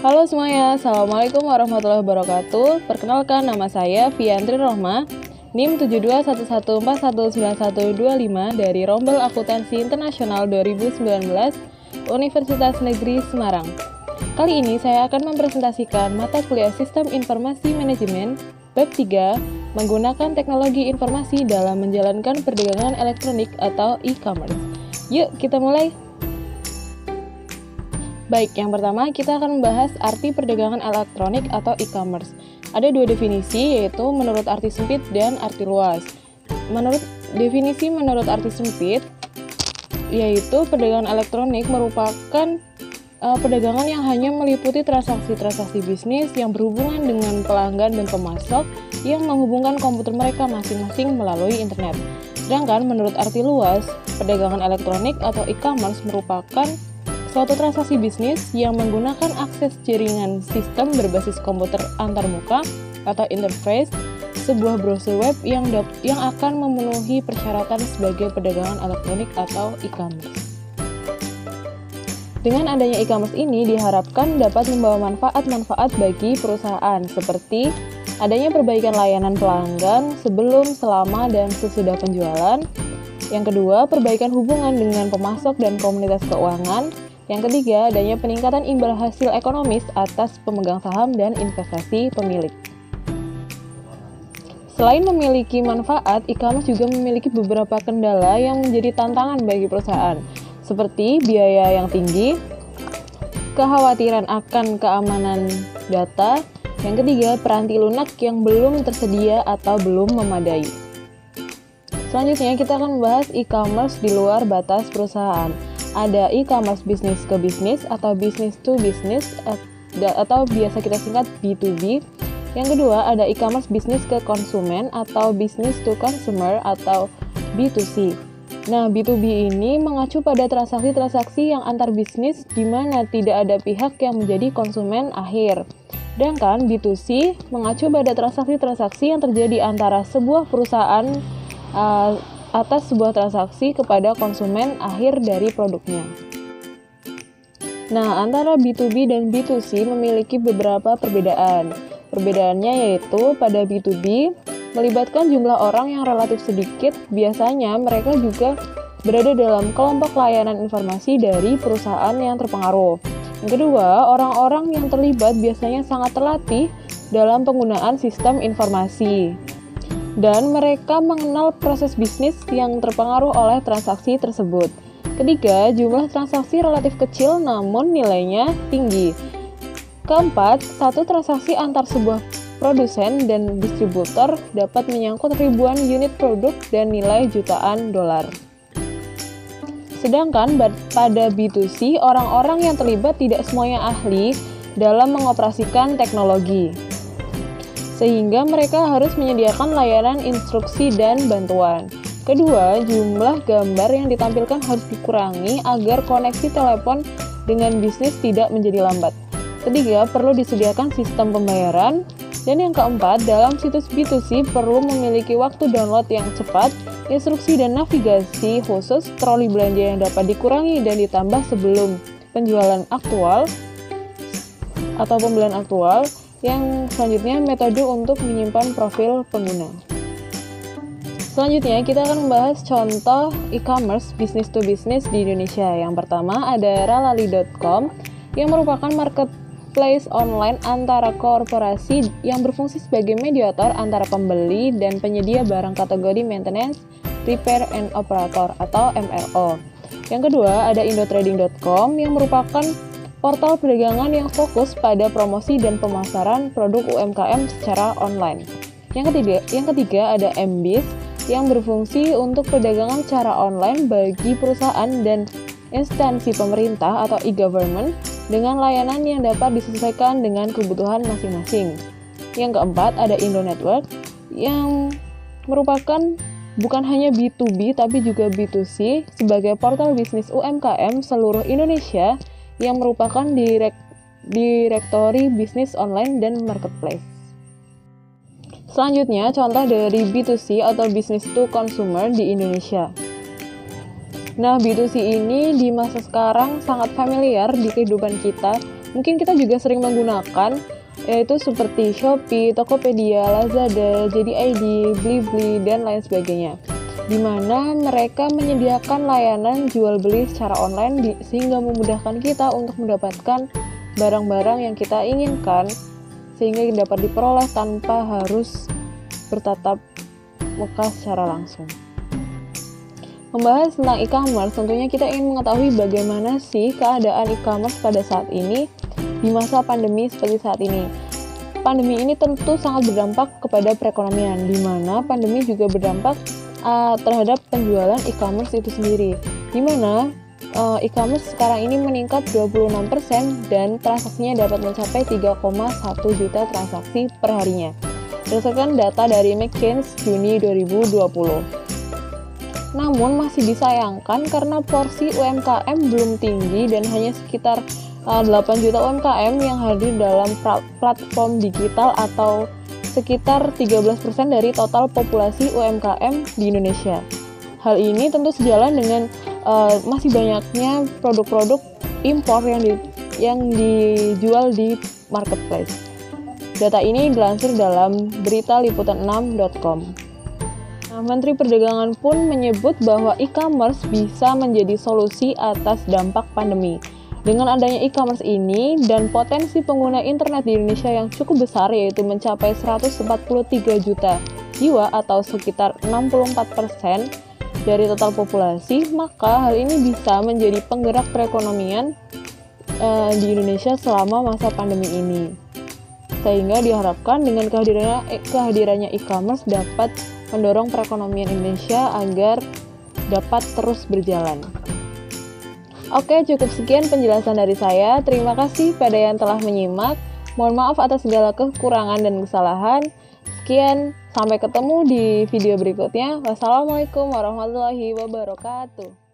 Halo semuanya, Assalamualaikum warahmatullahi wabarakatuh. Perkenalkan, nama saya Fiantri Rohma, NIM 7211419125 dari Rombel Akuntansi Internasional 2019, Universitas Negeri Semarang. Kali ini saya akan mempresentasikan mata kuliah Sistem Informasi Manajemen, Bab 3, menggunakan teknologi informasi dalam menjalankan perdagangan elektronik atau e-commerce. Yuk, kita mulai! Baik, yang pertama kita akan membahas arti perdagangan elektronik atau e-commerce. Ada dua definisi, yaitu menurut arti sempit dan arti luas. Menurut arti sempit, yaitu perdagangan elektronik merupakan perdagangan yang hanya meliputi transaksi-transaksi bisnis yang berhubungan dengan pelanggan dan pemasok yang menghubungkan komputer mereka masing-masing melalui internet. Sedangkan menurut arti luas, perdagangan elektronik atau e-commerce merupakan suatu transaksi bisnis yang menggunakan akses jaringan sistem berbasis komputer antarmuka atau interface, sebuah browser web yang akan memenuhi persyaratan sebagai perdagangan elektronik atau e-commerce. Dengan adanya e-commerce ini diharapkan dapat membawa manfaat-manfaat bagi perusahaan seperti adanya perbaikan layanan pelanggan sebelum, selama, dan sesudah penjualan. Yang kedua, perbaikan hubungan dengan pemasok dan komunitas keuangan. Yang ketiga, adanya peningkatan imbal hasil ekonomis atas pemegang saham dan investasi pemilik. Selain memiliki manfaat, e-commerce juga memiliki beberapa kendala yang menjadi tantangan bagi perusahaan, seperti biaya yang tinggi, kekhawatiran akan keamanan data, yang ketiga, peranti lunak yang belum tersedia atau belum memadai. Selanjutnya, kita akan membahas e-commerce di luar batas perusahaan. Ada e-commerce bisnis ke bisnis atau business to business atau biasa kita singkat B2B. Yang kedua, ada e-commerce bisnis ke konsumen atau business to consumer atau B2C. Nah, B2B ini mengacu pada transaksi-transaksi yang antar bisnis di mana tidak ada pihak yang menjadi konsumen akhir. Sedangkan B2C mengacu pada transaksi-transaksi yang terjadi antara sebuah perusahaan atas sebuah transaksi kepada konsumen akhir dari produknya. Nah, antara B2B dan B2C memiliki beberapa perbedaan. Perbedaannya yaitu pada B2B melibatkan jumlah orang yang relatif sedikit, biasanya mereka juga berada dalam kelompok layanan informasi dari perusahaan yang terpengaruh. Yang kedua, orang-orang yang terlibat biasanya sangat terlatih dalam penggunaan sistem informasi, dan mereka mengenal proses bisnis yang terpengaruh oleh transaksi tersebut. Ketiga, jumlah transaksi relatif kecil namun nilainya tinggi. Keempat, satu transaksi antar sebuah produsen dan distributor dapat menyangkut ribuan unit produk dan nilai jutaan dolar. Sedangkan pada B2C, orang-orang yang terlibat tidak semuanya ahli dalam mengoperasikan teknologi, sehingga mereka harus menyediakan layanan instruksi dan bantuan. Kedua, jumlah gambar yang ditampilkan harus dikurangi agar koneksi telepon dengan bisnis tidak menjadi lambat. Ketiga, perlu disediakan sistem pembayaran. Dan yang keempat, dalam situs B2C perlu memiliki waktu download yang cepat, instruksi dan navigasi khusus, troli belanja yang dapat dikurangi dan ditambah sebelum penjualan aktual atau pembelian aktual. Yang selanjutnya, metode untuk menyimpan profil pengguna. Selanjutnya, kita akan membahas contoh e-commerce business to business di Indonesia. Yang pertama, ada ralali.com yang merupakan marketplace online antara korporasi yang berfungsi sebagai mediator antara pembeli dan penyedia barang kategori maintenance, repair, and operator atau MRO. Yang kedua, ada indotrading.com yang merupakan portal perdagangan yang fokus pada promosi dan pemasaran produk UMKM secara online. Yang ketiga ada MBIZ yang berfungsi untuk perdagangan secara online bagi perusahaan dan instansi pemerintah atau e-government dengan layanan yang dapat disesuaikan dengan kebutuhan masing-masing. Yang keempat ada Indonetwork yang merupakan bukan hanya B2B tapi juga B2C sebagai portal bisnis UMKM seluruh Indonesia yang merupakan direktori bisnis online dan marketplace. Selanjutnya, contoh dari B2C atau business to consumer di Indonesia. Nah, B2C ini di masa sekarang sangat familiar di kehidupan kita mungkin kita juga sering menggunakan, yaitu seperti Shopee, Tokopedia, Lazada, JD.ID, Blibli, dan lain sebagainya, di mana mereka menyediakan layanan jual beli secara online sehingga memudahkan kita untuk mendapatkan barang-barang yang kita inginkan sehingga dapat diperoleh tanpa harus bertatap muka secara langsung. Membahas tentang e-commerce, tentunya kita ingin mengetahui bagaimana sih keadaan e-commerce pada saat ini di masa pandemi seperti saat ini. Pandemi ini tentu sangat berdampak kepada perekonomian, di mana pandemi juga berdampak terhadap penjualan e-commerce itu sendiri, di mana e-commerce sekarang ini meningkat 26% dan transaksinya dapat mencapai 3,1 juta transaksi per harinya, berdasarkan data dari McKinsey Juni 2020. Namun masih disayangkan karena porsi UMKM belum tinggi dan hanya sekitar 8 juta UMKM yang hadir dalam platform digital atau sekitar 13% dari total populasi UMKM di Indonesia. Hal ini tentu sejalan dengan masih banyaknya produk-produk impor yang dijual di marketplace. Data ini dilansir dalam berita liputan6.com. Nah, Menteri Perdagangan pun menyebut bahwa e-commerce bisa menjadi solusi atas dampak pandemi. Dengan adanya e-commerce ini dan potensi pengguna internet di Indonesia yang cukup besar, yaitu mencapai 143 juta jiwa atau sekitar 64% dari total populasi, maka hal ini bisa menjadi penggerak perekonomian di Indonesia selama masa pandemi ini. Sehingga diharapkan dengan kehadirannya e-commerce dapat mendorong perekonomian Indonesia agar dapat terus berjalan. Oke, cukup sekian penjelasan dari saya. Terima kasih pada yang telah menyimak. Mohon maaf atas segala kekurangan dan kesalahan. Sekian, sampai ketemu di video berikutnya. Wassalamualaikum warahmatullahi wabarakatuh.